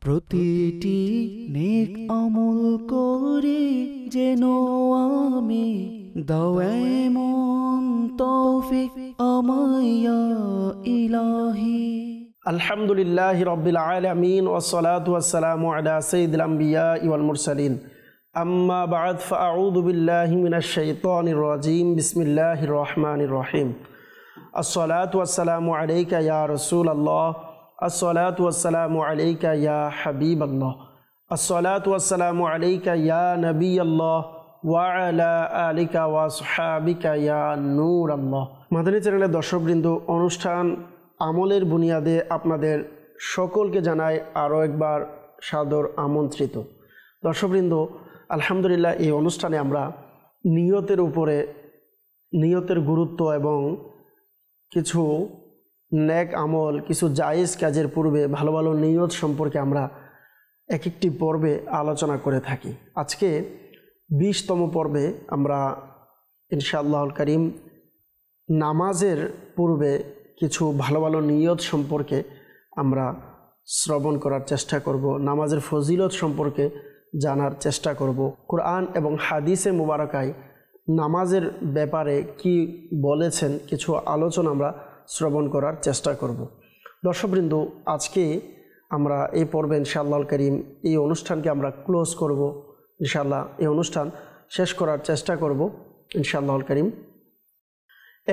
প্রতিটি নেক আমল করে যেন আমি দাও এমন তৌফিক আমায় ইয়া ইলাহি। আলহামদুলিল্লাহি রাব্বিল আলামিন ওয়াসসালাতু ওয়াসসালামু আলা সাইয়্যিদিল আমবিয়া ওয়াল মুরসালিন আম্মা বা'দ ফাআউযু বিল্লাহি মিনাশ শাইতানির রাজীম বিসমিল্লাহির রহমানির রহিম। আসসালাতু ওয়াসসালামু আলাইকা ইয়া রাসূলাল্লাহ, আসসালাতু ওয়াসসালামু আলাইকা ইয়া হাবিবাল্লাহ, আসসালাতু ওয়াসসালামু আলাইকা ইয়া নবিয়াল্লাহ ওয়া আলা আলিকা ওয়া আসহাবিকা ইয়া নূরাল্লাহ। মাদানী চ্যানেলের দর্শকবৃন্দ, অনুষ্ঠান আমলের বুনিয়াদে আপনাদের সকলকে জানাই আরও একবার সাদর আমন্ত্রিত। দর্শকবৃন্দ, আলহামদুলিল্লাহ, এই অনুষ্ঠানে আমরা নিয়তের উপরে, নিয়তের গুরুত্ব এবং কিছু নেক আমল, কিছু জায়েজ কাজের পূর্বে ভালো ভালো নিয়ত সম্পর্কে আমরা এক একটি পর্বে আলোচনা করে থাকি। আজকে 20তম পর্বে আমরা ইনশাআল্লাহুল কারীম নামাজের পূর্বে কিছু ভালো ভালো নিয়ত সম্পর্কে আমরা শ্রবণ করার চেষ্টা করব, নামাজের ফজিলত সম্পর্কে জানার চেষ্টা করব। কোরআন এবং হাদিসে মুবারাকায় নামাজের ব্যাপারে কি বলেছেন কিছু আলোচনা আমরা শ্রবণ করার চেষ্টা করব। দর্শকবৃন্দ, আজকে আমরা এই পর্বে ইনশাআল্লাহুল কারীম এই অনুষ্ঠানকে আমরা ক্লোজ করব। ইনশাআল্লাহ এই অনুষ্ঠান শেষ করার চেষ্টা করব ইনশাআল্লাহুল কারীম।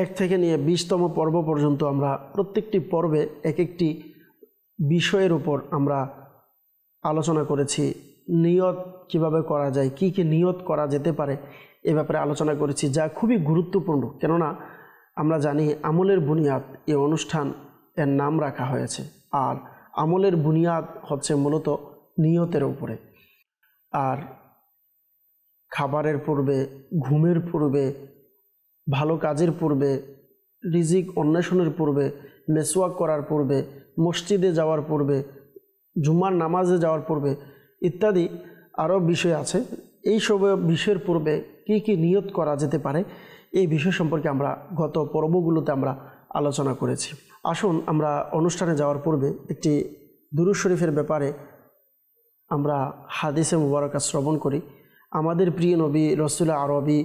1 থেকে নিয়ে 20তম পর্ব পর্যন্ত আমরা প্রত্যেকটি পর্বে এক একটি বিষয়ের উপর আমরা আলোচনা করেছি। নিয়ত কিভাবে করা যায়, কি কি নিয়ত করা যেতে পারে এ ব্যাপারে আলোচনা করেছি, যা খুবই গুরুত্বপূর্ণ। কেননা আমরা জানি আমলের বুনিয়াদ এই অনুষ্ঠান এর নাম রাখা হয়েছে, আর আমলের বুনিয়াদ হচ্ছে মূলত নিয়তের উপরে। আর খাবারের পূর্বে, ঘুমের পূর্বে, ভালো কাজের পূর্বে, রিজিক অন্বেষণের পূর্বে, মেসওয়াক করার পূর্বে, মসজিদে যাওয়ার পূর্বে, জুমার নামাজে যাওয়ার পূর্বে ইত্যাদি আরও বিষয় আছে। এই সব বিষয়ের পূর্বে কি কি নিয়ত করা যেতে পারে এই বিষয় সম্পর্কে আমরা গত পর্বগুলোতে আমরা আলোচনা করেছি। আসুন আমরা অনুষ্ঠানে যাওয়ার পূর্বে একটি দুরূদ শরীফের ব্যাপারে আমরা হাদিসে মুবারাকা শ্রবণ করি। আমাদের প্রিয় নবী রসুল আরবি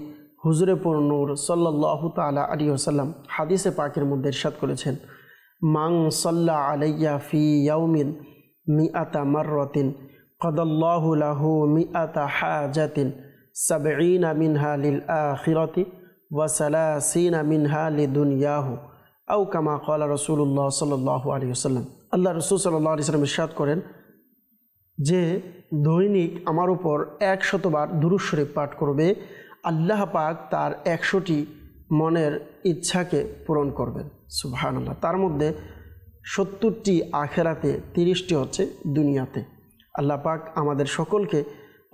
হুজুরে নূর সাল্লাল্লাহু তাআলা আলাইহি ওয়াসাল্লাম হাদিসে পাকের মধ্যে ইরশাদ করেছেন, মান সাল্লা আলাইয়া ফি ইয়াউমিন মিআতা মাররাতিন কাদাল্লাহু লাহু মিআতা হাজাতিন সাবঈনা মিনহা লিল আখিরাতি ওয়া সালাসিনা মিনহা লিদুনিয়াহু আও কামা ক্বালা রাসূলুল্লাহ সাল্লাল্লাহু আলাইহি ওয়াসাল্লাম। আল্লাহ রাসূল সাল্লাল্লাহু আলাইহি ওয়াসাল্লাম ইরশাদ করেন যে দৈনিক আমার উপর 100 বার দুরূদ শরীফ পাঠ করবে, আল্লাহ পাক তার 100টি মনের ইচ্ছাকে পূরণ করবেন। সুবহানাল্লাহ। তার মধ্যে 70টি আখেরাতে, 30টি হচ্ছে দুনিয়াতে। আল্লাহ পাক আমাদের সকলকে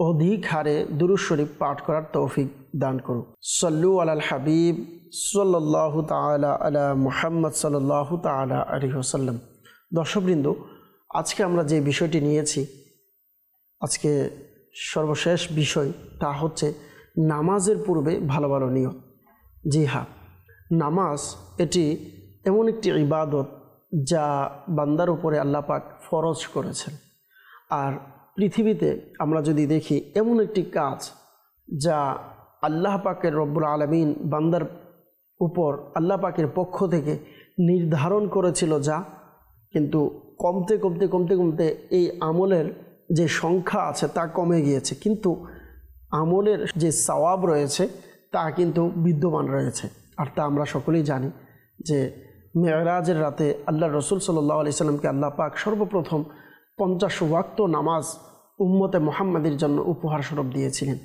অধিক হারে দুরূদ শরীফ পাঠ করার তৌফিক দান করুন। সাল্লু আলাল হাবিব সাল্লাল্লাহু তাআলা আলা মুহাম্মদ সাল্লাল্লাহু তাআলা আলাইহি ওয়াসাল্লাম। দর্শকবৃন্দ, আজকে আমরা যে বিষয়টি নিয়েছি, আজকে সর্বশেষ বিষয়, তা হচ্ছে নামাজের পূর্বে ভালো ভালো নিয়ত। জি হ্যাঁ, নামাজ এটি এমন একটি ইবাদত যা বান্দার উপরে আল্লাহ পাক ফরজ করেছেন। আর পৃথিবীতে আমরা যদি দেখি এমন একটি কাজ যা আল্লাহ পাকের রব্বুল আলামিন বান্দার উপর আল্লাহ পাকের পক্ষ থেকে নির্ধারণ করেছিল, যা কিন্তু কমতে কমতে কমতে কমতে এই আমলের যে সংখ্যা আছে তা কমে গিয়েছে, কিন্তু আমলের যে সওয়াব রয়েছে তা কিন্তু বিদ্যমান রয়েছে। আর তা আমরা সকলেই জানি যে মেরাজের রাতে আল্লাহ রসুল সাল্লাল্লাহু আলাইহি সাল্লামকে আল্লাহ পাক সর্বপ্রথম 50 ওয়াক্ত নামাজ উম্মতে মুহাম্মাদের জন্য উপহার স্বরূপ দিয়েছিলেন।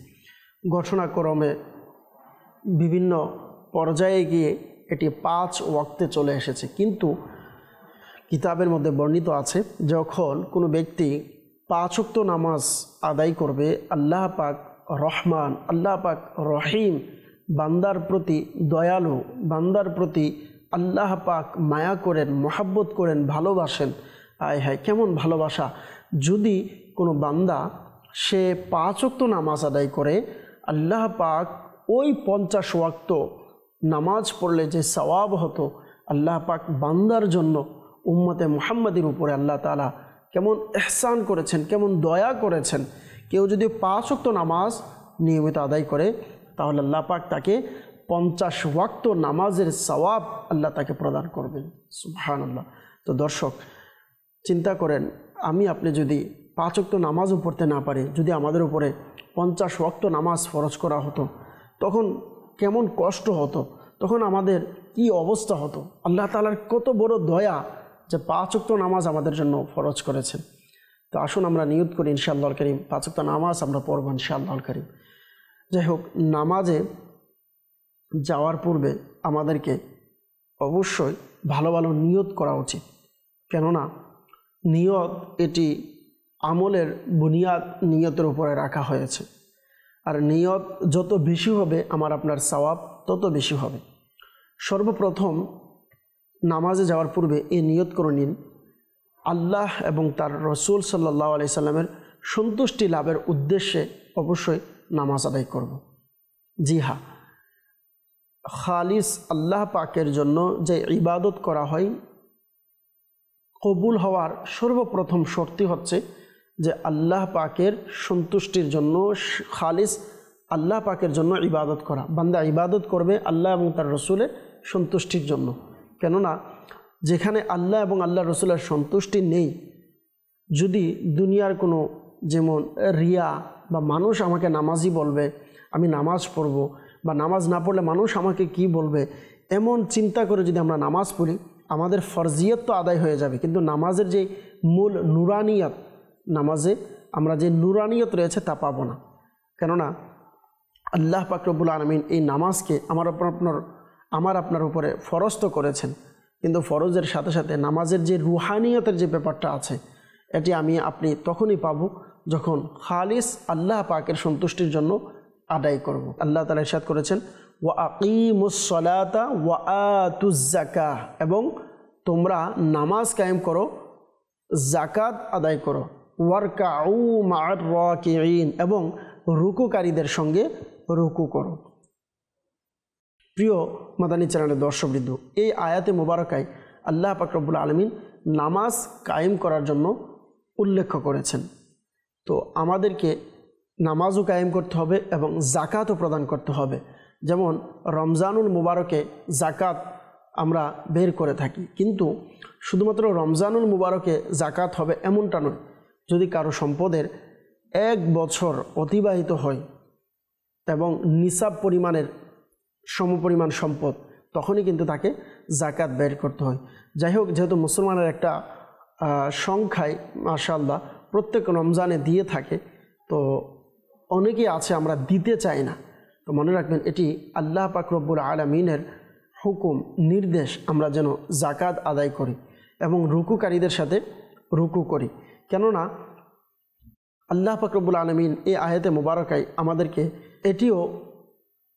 ঘটনাক্রমে বিভিন্ন পর্যায়ে গিয়ে এটি 5 ওয়াক্তে চলে এসেছে, কিন্তু কিতাবের মধ্যে বর্ণিত আছে যখন কোনো ব্যক্তি 5 ওয়াক্ত নামাজ আদায় করবে, আল্লাহ পাক রহমান, আল্লাহ পাক রহিম, বান্দার প্রতি দয়ালু, বান্দার প্রতি আল্লাহ পাক মায়া করেন, মহাব্বত করেন, ভালোবাসেন। আয় হায়, কেমন ভালোবাসা! যদি কোনো বান্দা সে 5 ওয়াক্ত নামাজ আদায় করে, আল্লাহ পাক ওই 50 ওয়াক্ত নামাজ পড়লে যে সওয়াব হতো, আল্লাহ পাক বান্দার জন্য উম্মতে মুহাম্মাদের উপরে আল্লাহ তাআলা কেমন ইহসান করেছেন, কেমন দয়া করেছেন। কেউ যদি 5 ওয়াক্ত নামাজ নিয়মিত আদায় করে তাহলে আল্লাহ পাক তাকে 50 ওয়াক্ত নামাজের সওয়াব আল্লাহ তাকে প্রদান করবেন। সুবহানাল্লাহ। তো দর্শক চিন্তা করেন, আমি আপনি যদি 5 ওয়াক্ত নামাজও পড়তে না পারি, যদি আমাদের উপরে 50 ওয়াক্ত নামাজ ফরজ করা হতো তখন কেমন কষ্ট হতো, তখন আমাদের কি অবস্থা হতো। আল্লাহ তাআলার কত বড় দয়া যে 5 ওয়াক্ত নামাজ আমাদের জন্য ফরজ করেছেন। তো আসুন আমরা নিয়ত করি ইনশাআল্লাহুল কারীম 5 ওয়াক্ত নামাজ আমরা পড়ব ইনশাআল্লাহুল কারীম। যাই হোক, নামাজে যাওয়ার পূর্বে আমাদেরকে অবশ্যই ভালো ভালো নিয়ত করা উচিত। কেননা নিয়ত এটি আমলের বুনিয়াদ নিয়তের উপরে রাখা হয়েছে, আর নিয়ত যত বেশি হবে আমার আপনার সওয়াব তত বেশি হবে। সর্বপ্রথম নামাজে যাওয়ার পূর্বে এই নিয়ত করে নিন, আল্লাহ এবং তার রসুল সাল্লাল্লাহু আলাইহি সাল্লামের সন্তুষ্টি লাভের উদ্দেশ্যে অবশ্যই নামাজ আদায় করব। জি হ্যাঁ, খালিস আল্লাহ পাকের জন্য যে ইবাদত করা হয় কবুল হওয়ার সর্বপ্রথম শর্তই হচ্ছে যে আল্লাহ পাকের সন্তুষ্টির জন্য, খালিস আল্লাহ পাকের জন্য ইবাদত করা। বান্দা ইবাদত করবে আল্লাহ এবং তার রসুলের সন্তুষ্টির জন্য। কেননা যেখানে আল্লাহ এবং আল্লাহ রসুলের সন্তুষ্টি নেই, যদি দুনিয়ার কোনো যেমন রিয়া বা মানুষ আমাকে নামাজি বলবে, আমি নামাজ পড়ব, বা নামাজ না পড়লে মানুষ আমাকে কি বলবে, এমন চিন্তা করে যদি আমরা নামাজ পড়ি আমাদের ফরজিয়ত তো আদায় হয়ে যাবে, কিন্তু নামাজের যে মূল নুরানিয়ত, নামাজে আমরা যে নুরানিয়ত রয়েছে তা পাবো না। কেননা আল্লাহ পাক রব্বুল আলামিন এই নামাজকে আমার আপনার উপরে ফরজ তো করেছেন, কিন্তু ফরজের সাথে সাথে নামাজের যে রুহানিয়তের যে ব্যাপারটা আছে এটি আমি আপনি তখনই পাবো যখন খালিস আল্লাহ পাকের সন্তুষ্টির জন্য আদায় করব। আল্লাহ তাআলা ইরশাদ করেছেন, ওয়া আকিমুস সালাতা ওয়া আতুজ যাকাহ, এবং তোমরা নামাজ কায়েম করো, যাকাত আদায় করো, ওয়ারকাউ মা'আর রাকিঈন, এবং রুকুকারীদের সঙ্গে রুকু করো। প্রিয় মাদানী চ্যানেলের দর্শকবৃন্দ, এই আয়াতে মোবারকায় আল্লাহ পাক রব্বুল আলামিন নামাজ কায়েম করার জন্য উল্লেখ করেছেন। তো আমাদেরকে নামাজও কায়েম করতে হবে এবং যাকাতও প্রদান করতে হবে। যেমন রমজানুল মুবারকে যাকাত আমরা বের করে থাকি, কিন্তু শুধুমাত্র রমজানুল মুবারকে যাকাত হবে এমনটা নয়। যদি কারো সম্পদের 1 বছর অতিবাহিত হয় এবং নিসাব পরিমাণের সমপরিমাণ সম্পদ, তখনই কিন্তু তাকে যাকাত বের করতে হয়। যাই হোক, যেহেতু মুসলমানের একটা সংখ্যায় মাশাআল্লাহ প্রত্যেক রমজানে দিয়ে থাকে, তো অনেকেই আছে আমরা দিতে চাই না। তো মনে রাখবেন, এটি আল্লাহ পাক রব্বুল আলামিনের হুকুম, নির্দেশ, আমরা যেন যাকাত আদায় করি এবং রুকুকারীদের সাথে রুকু করি। কেননা আল্লাহ পাক রব্বুল আলামিন এই আয়াতে মুবারকায় আমাদেরকে এটিও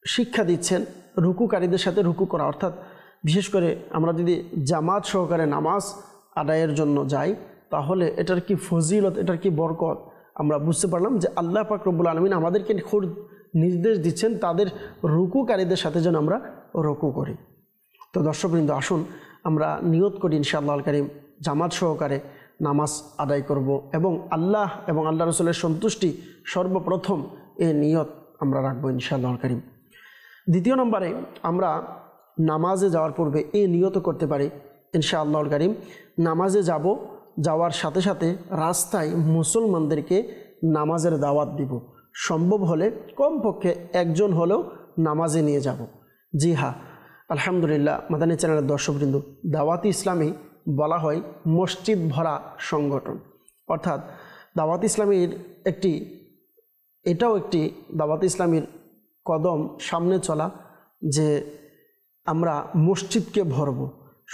শিক্ষা দিচ্ছেন রুকুকারীদের সাথে রুকু করা। অর্থাৎ বিশেষ করে আমরা যদি জামাত সহকারে নামাজ আদায়ের জন্য যাই তাহলে এটার কি ফজিলত, এটার কি বরকত আমরা বুঝতে পারলাম যে আল্লাহ পাক রব্বুল আলামিন আমাদেরকে খুব নির্দেশ দিচ্ছেন তাদের রুকুকারীদের সাথে যেন আমরা রুকু করি। তো দর্শকবৃন্দ, আসুন আমরা নিয়ত করি ইনশাআল্লাহুল কারীম জামাত সহকারে নামাজ আদায় করব এবং আল্লাহ এবং আল্লাহ রসুলের সন্তুষ্টি সর্বপ্রথম এই নিয়ত আমরা রাখবো ইনশাআল্লাহুল কারীম। দ্বিতীয় নম্বরে আমরা নামাজে যাওয়ার পূর্বে এই নিয়ত করতে পারি ইনশাআল্লাহুল কারীম, নামাজে যাওয়ার সাথে সাথে রাস্তায় মুসলমানদেরকে নামাজের দাওয়াত দিব। সম্ভব হলে কমপক্ষে একজন হলেও নামাজে নিয়ে যাব। জি হ্যাঁ, আলহামদুলিল্লাহ মাদানী চ্যানেলের দর্শকবৃন্দ, দাওয়াতি ইসলামী বলা হয় মসজিদ ভরা সংগঠন। অর্থাৎ দাওয়াত ইসলামীর এটাও একটি দাওয়াত ইসলামীর কদম সামনে চলা, যে আমরা মসজিদকে ভরব।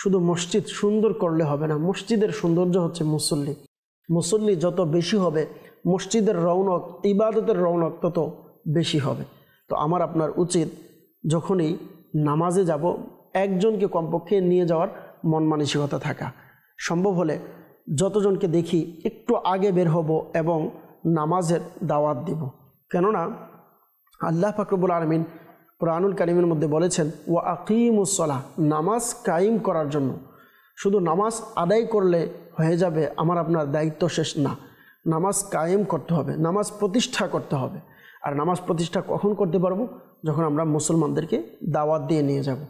শুধু মসজিদ সুন্দর করলে হবে না, মসজিদের সৌন্দর্য হচ্ছে মুসল্লি যত বেশি হবে মসজিদের রৌনক, ইবাদতের রৌনক তত বেশি হবে। তো আমার আপনার উচিত যখনই নামাজে যাব একজনকে কমপক্ষে নিয়ে যাওয়ার মন মানসিকতা থাকা। সম্ভব হলে যতজনকে দেখি একটু আগে বের হব এবং নামাজের দাওয়াত দিব। কেননা আল্লাহ পাক রব্বুল আলামিন কুরআনুল কারীমের মধ্যে বলেছেন, ওয়া আকিমুস সালাহ, নামাজ কায়েম করার জন্য। শুধু নামাজ আদায় করলে হয়ে যাবে, আমার আপনার দায়িত্ব শেষ না। নামাজ কায়েম করতে হবে, নামাজ প্রতিষ্ঠা করতে হবে। আর নামাজ প্রতিষ্ঠা কখন করতে পারবো? যখন আমরা মুসলমানদেরকে দাওয়াত দিয়ে নিয়ে যাব।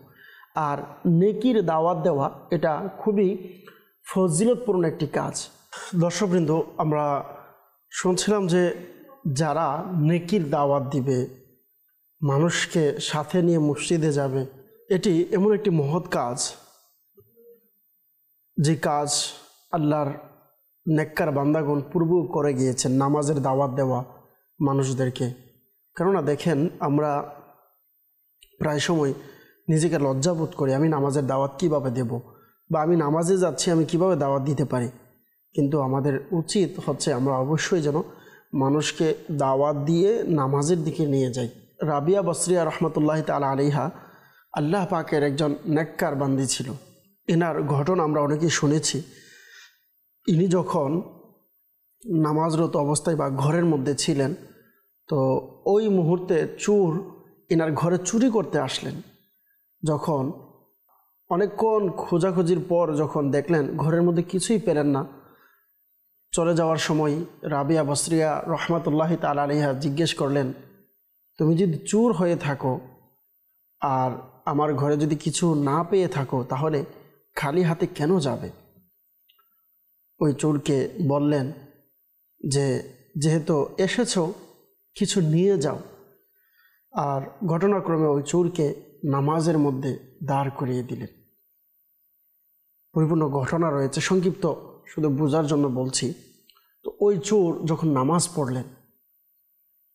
আর নেকির দাওয়াত দেওয়া এটা খুবই ফজিলতপূর্ণ একটি কাজ। দর্শকবৃন্দ, আমরা শুনছিলাম যে যারা নেকির দাওয়াত দিবে, মানুষকে সাথে নিয়ে মসজিদে যাবে, এটি এমন একটি মহৎ কাজ, যে কাজ আল্লাহর নেককার বান্দাগণ পূর্ব করে গিয়েছেন, নামাজের দাওয়াত দেওয়া মানুষদেরকে। কেননা দেখেন, আমরা প্রায় সময় নিজেকে লজ্জাবোধ করি, আমি নামাজের দাওয়াত কিভাবে দেব, বা আমি নামাজে যাচ্ছি আমি কিভাবে দাওয়াত দিতে পারি। কিন্তু আমাদের উচিত হচ্ছে আমরা অবশ্যই যেন মানুষকে দাওয়াত দিয়ে নামাজের দিকে নিয়ে যাই। রাবিয়া বসরিয়া রহমতুল্লাহ তাআলা আলাইহা আল্লাহ পাকের একজন নেককার বান্দি ছিল। এনার ঘটনা আমরা অনেকেই শুনেছি। ইনি যখন নামাজরত অবস্থায় বা ঘরের মধ্যে ছিলেন, তো ওই মুহূর্তে চোর এনার ঘরে চুরি করতে আসলেন। যখন অনেকক্ষণ খোঁজাখুঁজির পর যখন দেখলেন ঘরের মধ্যে কিছুই পেলেন না, চলে যাওয়ার সময় রাবিয়া বসরিয়া রহমতুল্লাহ তাআলা আলাইহা জিজ্ঞেস করলেন, তুমি যদি চোর হয়ে থাকো আর আমার ঘরে যদি কিছু না পেয়ে থাকো, তাহলে খালি হাতে কেন যাবে? ওই চোরকে বললেন যে যেহেতু এসেছো, কিছু নিয়ে যাও। আর ঘটনাক্রমে ওই চোরকে নামাজের মধ্যে দাঁড় করিয়ে দিলেন। পরিপূর্ণ ঘটনা রয়েছে, সংক্ষিপ্ত শুধু বোঝার জন্য বলছি। তো ওই চোর যখন নামাজ পড়লেন,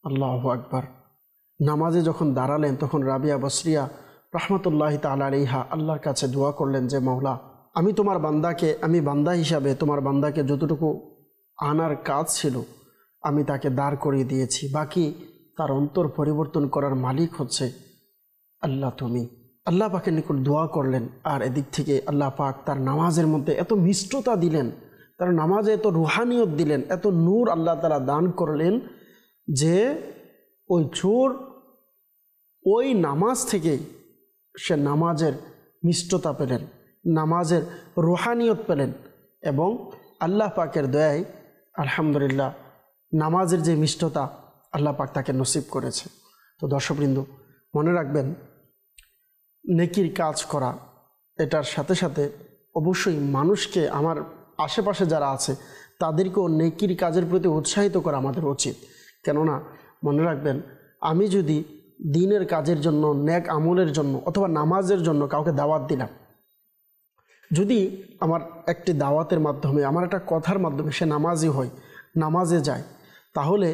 আল্লাহু আকবার, নামাজে যখন দাঁড়ালেন, তখন রাবিয়া বসরিয়া রহমতুল্লাহ তাআলা আলাইহা আল্লাহর কাছে দোয়া করলেন যে মাওলা, আমি তোমার বান্দাকে, আমি বান্দা হিসাবে তোমার বান্দাকে যতটুকু আনার কাজ ছিল আমি তাকে দাঁড় করিয়ে দিয়েছি, বাকি তার অন্তর পরিবর্তন করার মালিক হচ্ছে আল্লাহ তুমি। আল্লাহ পাকের নিকট দোয়া করলেন। আর এদিক থেকে আল্লাহ পাক তার নামাজের মধ্যে এত মিষ্টতা দিলেন, তার নামাজে এত রুহানিয়ত দিলেন, এত নূর আল্লাহ তাআলা দান করলেন যে ওই চোর ওই নামাজ থেকেই সে নামাজের মিষ্টতা পেলেন, নামাজের রুহানিয়ত পেলেন। এবং আল্লাহ পাকের দয়ায় আলহামদুলিল্লাহ নামাজের যে মিষ্টতা আল্লাহ পাক তাকে নসিব করেছে। তো দর্শকবৃন্দ, মনে রাখবেন, নেকির কাজ করা, এটার সাথে সাথে অবশ্যই মানুষকে, আমার আশেপাশে যারা আছে তাদেরকেও নেকির কাজের প্রতি উৎসাহিত করা আমাদের উচিত। কেননা মনে রাখবেন, আমি যদি দিনের কাজের জন্য, নেক আমলের জন্য অথবা নামাজের জন্য কাউকে দাওয়াত দিলাম, যদি আমার একটি দাওয়াতের মাধ্যমে, আমার একটা কথার মাধ্যমে সে নামাজি হয়, নামাজে যায়, তাহলে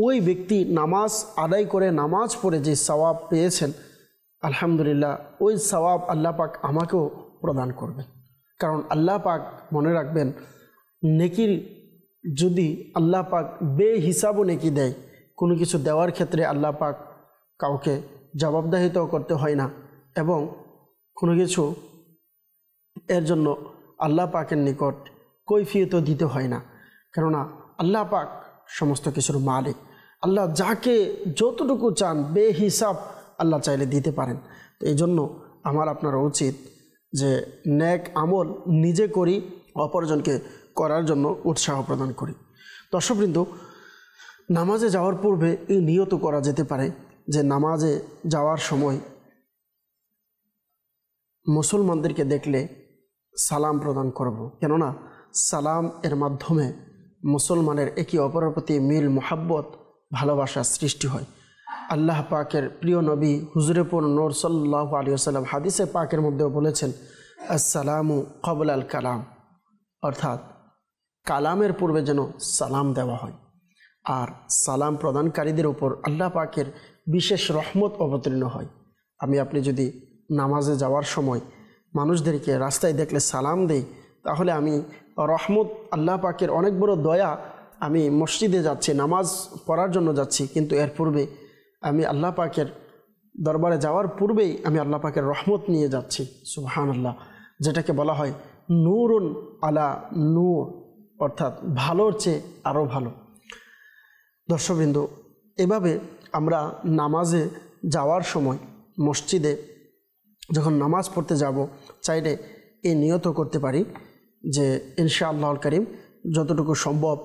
ওই ব্যক্তি নামাজ আদায় করে, নামাজ পড়ে যে সওয়াব পেয়েছেন, আলহামদুলিল্লাহ ওই সওয়াব আল্লাহ পাক আমাকেও প্রদান করবেন। কারণ আল্লাহ পাক, মনে রাখবেন, নেকির যদি আল্লাহ পাক বেহিসাবও নেকি দেয়, কোনো কিছু দেওয়ার ক্ষেত্রে আল্লাহ পাক কাউকে জবাবদাহিতাও করতে হয় না, এবং কোনো কিছু এর জন্য আল্লাহ পাকের নিকট কৈফিয়তও দিতে হয় না। কেননা আল্লাহ পাক সমস্ত কিছুর মালিক। আল্লাহ যাকে যতটুকু চান বেহিসাব আল্লাহ চাইলে দিতে পারেন। তো এই জন্য আমার আপনার উচিত যে নেক আমল নিজে করি, অপরজনকে করার জন্য উৎসাহ প্রদান করি। দর্শকবৃন্দ, নামাজে যাওয়ার পূর্বে এই নিয়ত করা যেতে পারে যে নামাজে যাওয়ার সময় মুসলমানদেরকে দেখলে সালাম প্রদান করব। কেননা সালাম এর মাধ্যমে মুসলমানের একে অপরের প্রতি মিল, মোহাব্বত, ভালোবাসা সৃষ্টি হয়। আল্লাহ পাকের প্রিয় নবী হুজুরে পুর নূর সাল্লাল্লাহু আলাইহি ওয়াসাল্লাম হাদিসে পাকের মধ্যেও বলেছেন, আসসালামু ক্বাবলা আল কালাম, অর্থাৎ কালামের পূর্বে যেন সালাম দেওয়া হয়। আর সালাম প্রদানকারীদের উপর আল্লাহ পাকের বিশেষ রহমত অবতীর্ণ হয়। আপনি যদি নামাজে যাওয়ার সময় মানুষদেরকে রাস্তায় দেখলে সালাম দেই, তাহলে আমি রহমত, আল্লাহ পাকের অনেক বড় দয়া, আমি মসজিদে যাচ্ছি, নামাজ পড়ার জন্য যাচ্ছি, কিন্তু এর পূর্বে আমি আল্লাহ পাকের দরবারে যাওয়ার পূর্বেই আমি আল্লাহ পাকের রহমত নিয়ে যাচ্ছি। সুবহানাল্লাহ, যেটাকে বলা হয় নূরুন আলা নূর, অর্থাৎ ভালোর চেয়ে আরও ভালো। দর্শকবৃন্দ, এভাবে আমরা নামাজে যাওয়ার সময় মসজিদে যখন নামাজ পড়তে যাব, চাইলে এই নিয়ত করতে পারি যে ইনশাআল্লাহুল কারীম যতটুকু সম্ভব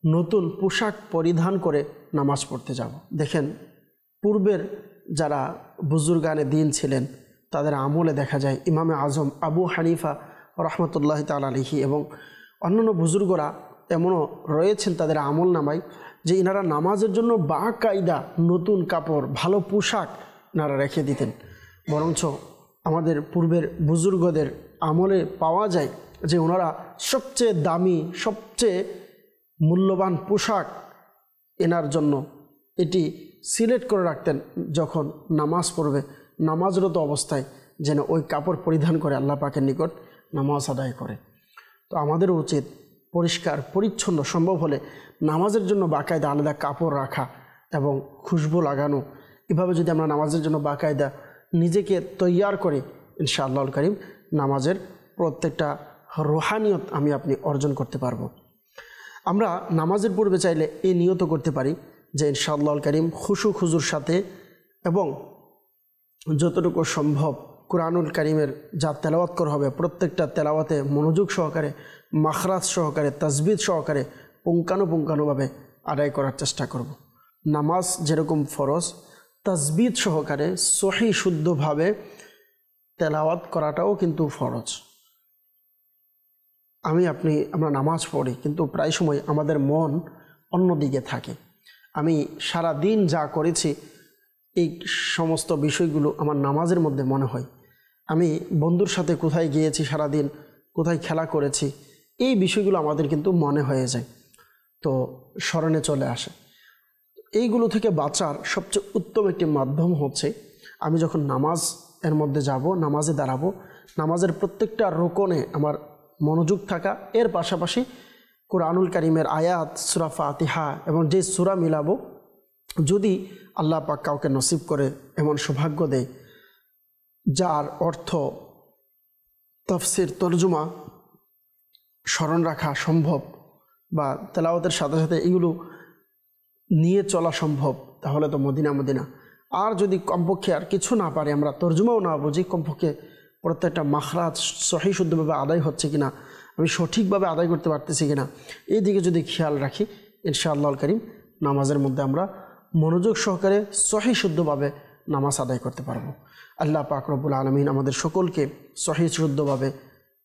নতুন পোশাক পরিধান করে নামাজ পড়তে যাব। দেখেন, পূর্বের যারা বুজুর্গানে দিন ছিলেন তাদের আমলে দেখা যায় ইমামে আজম আবু হানিফা রহমতুল্লাহ তাআলা আলাইহি এবং অন্যান্য বুজুর্গরা এমনও রয়েছেন তাদের আমল নামায় যে ইনারা নামাজের জন্য বাকায়দা নতুন কাপড়, ভালো পোশাক ইনারা রেখে দিতেন। বরঞ্চ আমাদের পূর্বের বুজুর্গদের আমলে পাওয়া যায় যে ওনারা সবচেয়ে দামি, সবচেয়ে মূল্যবান পোশাক এনার জন্য এটি সিলেক্ট করে রাখতেন যখন নামাজ পড়বে, নামাজরত অবস্থায় যেন ওই কাপড় পরিধান করে আল্লাহ পাকের নিকট নামাজ আদায় করে। তো আমাদেরও উচিত পরিষ্কার পরিচ্ছন্ন, সম্ভব হলে নামাজের জন্য বাকায়দা আলাদা কাপড় রাখা এবং খুশবু লাগানো। এভাবে যদি আমরা নামাজের জন্য বাকায়দা নিজেকে তৈয়ার করি, ইনশাআল্লাহুল কারীম নামাজের প্রত্যেকটা রুহানিয়ত আমি আপনি অর্জন করতে পারবো। আমরা নামাজের পূর্বে চাইলে এই নিয়ত করতে পারি যে ইনশাআল্লাহুল কারীম খুশু খুজুর সাথে এবং যতটুকু সম্ভব কুরআনুল কারীমের যা তেলাওয়াত করা হবে প্রত্যেকটা তেলাওয়াতে মনোযোগ সহকারে, মাখরাজ সহকারে, তাসবিদ সহকারে পুঙ্খানুপুঙ্খানুভাবে আদায় করার চেষ্টা করব। নামাজ যেরকম ফরজ, তাসবিদ সহকারে সহি শুদ্ধভাবে তেলাওয়াত করাটাও কিন্তু ফরজ। আমরা নামাজ পড়ি কিন্তু প্রায় সময় আমাদের মন অন্যদিকে থাকে। আমি সারা দিন যা করেছি এই সমস্ত বিষয়গুলো আমার নামাজের মধ্যে মনে হয়। আমি বন্ধুর সাথে কোথায় গিয়েছি সারাদিন, কোথায় খেলা করেছি, এই বিষয়গুলো আমাদের কিন্তু মনে হয়ে যায়, তো স্মরণে চলে আসে। এইগুলো থেকে বাঁচার সবচেয়ে উত্তম একটি মাধ্যম হচ্ছে আমি যখন নামাজ এর মধ্যে যাব, নামাজে দাঁড়াবো, নামাজের প্রত্যেকটা রোকনে আমার মনোযোগ থাকা, এর পাশাপাশি কুরআনুল কারীমের আয়াত, সূরা ফাতিহা এবং যে সূরা মিলাবো, যদি আল্লাহ পাক কাউকে নসিব করে এমন সৌভাগ্য দেয় যার অর্থ, তাফসির, তরজমা স্মরণ রাখা সম্ভব বা তেলাওয়াতের সাথে সাথে এগুলো নিয়ে চলা সম্ভব, তাহলে তো মদিনা মদিনা। আর যদি কমপক্ষে আর কিছু না পারে, আমরা তরজমাও না বুঝি, কমপক্ষে প্রত্যেকটা মাখরাজ সহি শুদ্ধভাবে আদায় হচ্ছে কিনা, আমি সঠিকভাবে আদায় করতে পারতেছি কিনা, এই দিকে যদি খেয়াল রাখি, ইনশাআল্লাহুল কারীম নামাজের মধ্যে আমরা মনোযোগ সহকারে সহি শুদ্ধভাবে নামাজ আদায় করতে পারবো। আল্লাহ পাক রব্বুল আলামিন আমাদের সকলকে সহি শুদ্ধভাবে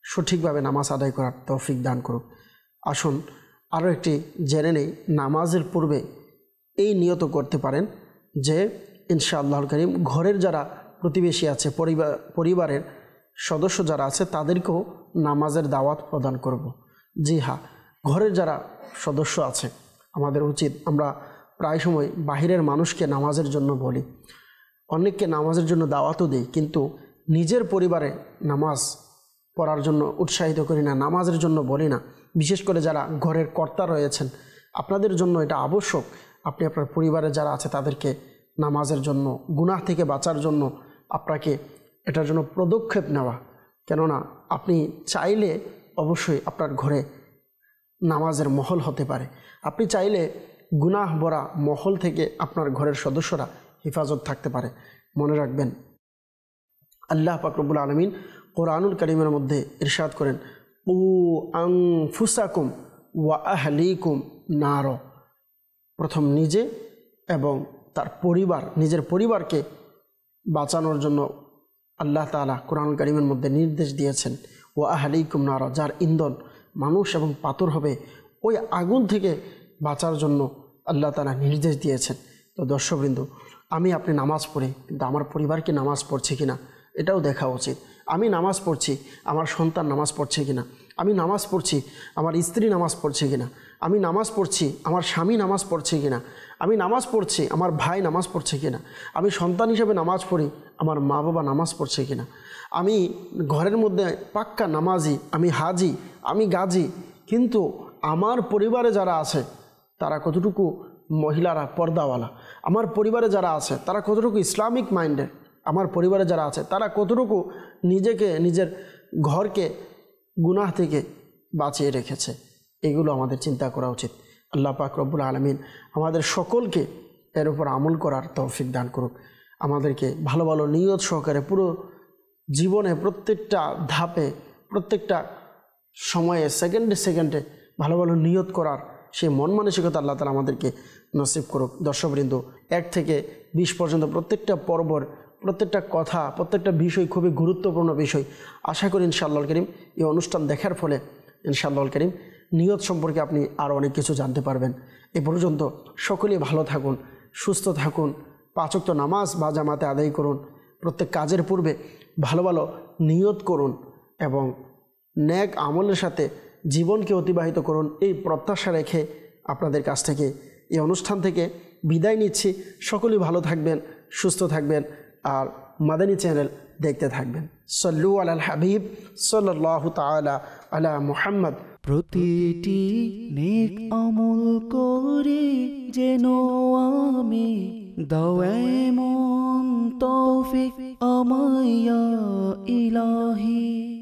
সঠিকভাবে নামাজ আদায় করার তৌফিক দান করুক। আসুন আরও একটি জেনে নেই, নামাজের পূর্বে এই নিয়ত করতে পারেন যে ইনশাআল্লাহুল কারীম ঘরের যারা প্রতিবেশী আছে, পরিবারের সদস্য যারা আছে তাদেরকেও নামাজের দাওয়াত প্রদান করব। জি হ্যাঁ, ঘরের যারা সদস্য আছে আমাদের উচিত, আমরা প্রায় সময় বাহিরের মানুষকে নামাজের জন্য বলি, অনেককে নামাজের জন্য দাওয়াতও দিই, কিন্তু নিজের পরিবারে নামাজ পড়ার জন্য উৎসাহিত করি না, নামাজের জন্য বলি না। বিশেষ করে যারা ঘরের কর্তা রয়েছেন, আপনাদের জন্য এটা আবশ্যক, আপনি আপনার পরিবারে যারা আছে তাদেরকে নামাজের জন্য, গুনাহ থেকে বাঁচার জন্য আপনাকে এটার জন্য পদক্ষেপ নেওয়া। কেননা আপনি চাইলে অবশ্যই আপনার ঘরে নামাজের মহল হতে পারে, আপনি চাইলে গুনাহ ভরা মহল থেকে আপনার ঘরের সদস্যরা হেফাজত থাকতে পারে। মনে রাখবেন, আল্লাহ পাক রব্বুল আলামিন কুরআনুল কারীমের মধ্যে ইরশাদ করেন, উ আনফুসাকুম ওয়া আহলিকুম নার। প্রথম নিজে এবং তার পরিবার, নিজের পরিবারকে বাঁচানোর জন্য আল্লাহ তাআলা কুরআনুল কারীমের মধ্যে নির্দেশ দিয়েছেন, ওয়া আহলিকুম নার, যার ইন্ধন মানুষ এবং পাথর হবে, ওই আগুন থেকে বাঁচার জন্য আল্লাহ তাআলা নির্দেশ দিয়েছেন। তো দর্শকবৃন্দ, আমি আপনি নামাজ পড়ি, কিন্তু আমার পরিবারকে নামাজ পড়ছে কিনা এটাও দেখা উচিত। আমি নামাজ পড়ছি, আমার সন্তান নামাজ পড়ছে কিনা, আমি নামাজ পড়ছি, আমার স্ত্রী নামাজ পড়ছে কিনা, আমি নামাজ পড়ছি, আমার স্বামী নামাজ পড়ছে কিনা, আমি নামাজ পড়ছি, আমার ভাই নামাজ পড়ছে কিনা, আমি সন্তান হিসেবে নামাজ পড়ি, আমার মা বাবা নামাজ পড়ছে কিনা, আমি ঘরের মধ্যে পাক্কা নামাজি, আমি হাজি, আমি গাজী, কিন্তু আমার পরিবারে যারা আছে তারা কতটুকু মহিলারা পর্দাওয়ালা, আমার পরিবারে যারা আছে তারা কতটুকু ইসলামিক মাইন্ডেড, আমার পরিবারে যারা আছে তারা কতটুকু নিজেকে, নিজের ঘরকে গুনাহ থেকে বাঁচিয়ে রেখেছে, এগুলো আমাদের চিন্তা করা উচিত। আল্লাহ পাক রব্বুল আলামিন আমাদের সকলকে এর উপর আমল করার তৌফিক দান করুক। আমাদেরকে ভালো ভালো নিয়ত সহকারে পুরো জীবনে প্রত্যেকটা ধাপে, প্রত্যেকটা সময়ে সেকেন্ডে সেকেন্ডে ভালো ভালো নিয়ত করার সেই মন মানসিকতা আল্লাহ তাআলা আমাদেরকে নসিব করুক। দর্শকবৃন্দ, 1 থেকে 20 পর্যন্ত প্রত্যেকটা পর্বর প্রত্যেকটা কথা প্রত্যেকটা বিষয় খুবই গুরুত্বপূর্ণ বিষয়। আশা করি ইনশাআল্লাহুল কারীম এই অনুষ্ঠান দেখার ফলে ইনশাআল্লাহুল কারীম নিয়ত সম্পর্কে আপনি আরও অনেক কিছু জানতে পারবেন। এ পর্যন্ত সকলেই ভালো থাকুন, সুস্থ থাকুন, 5 ওয়াক্ত নামাজ বা জামাতে আদায় করুন, প্রত্যেক কাজের পূর্বে ভালো ভালো নিয়ত করুন এবং নেক আমলের সাথে জীবনকে অতিবাহিত করুন। এই প্রত্যাশা রেখে আপনাদের কাছ থেকে এই অনুষ্ঠান থেকে বিদায় নিচ্ছি। সকলেই ভালো থাকবেন, সুস্থ থাকবেন আর মাদানী চ্যানেল দেখতে থাকবেন। সল্লু আলাল হাবিব সাল্লাল্লাহু তাআলা আলা মুহাম্মদ। প্রতিটি নেক আমল করে যেন আমি দাও এমন তৌফিক আমায় ইয়া ইলাহি।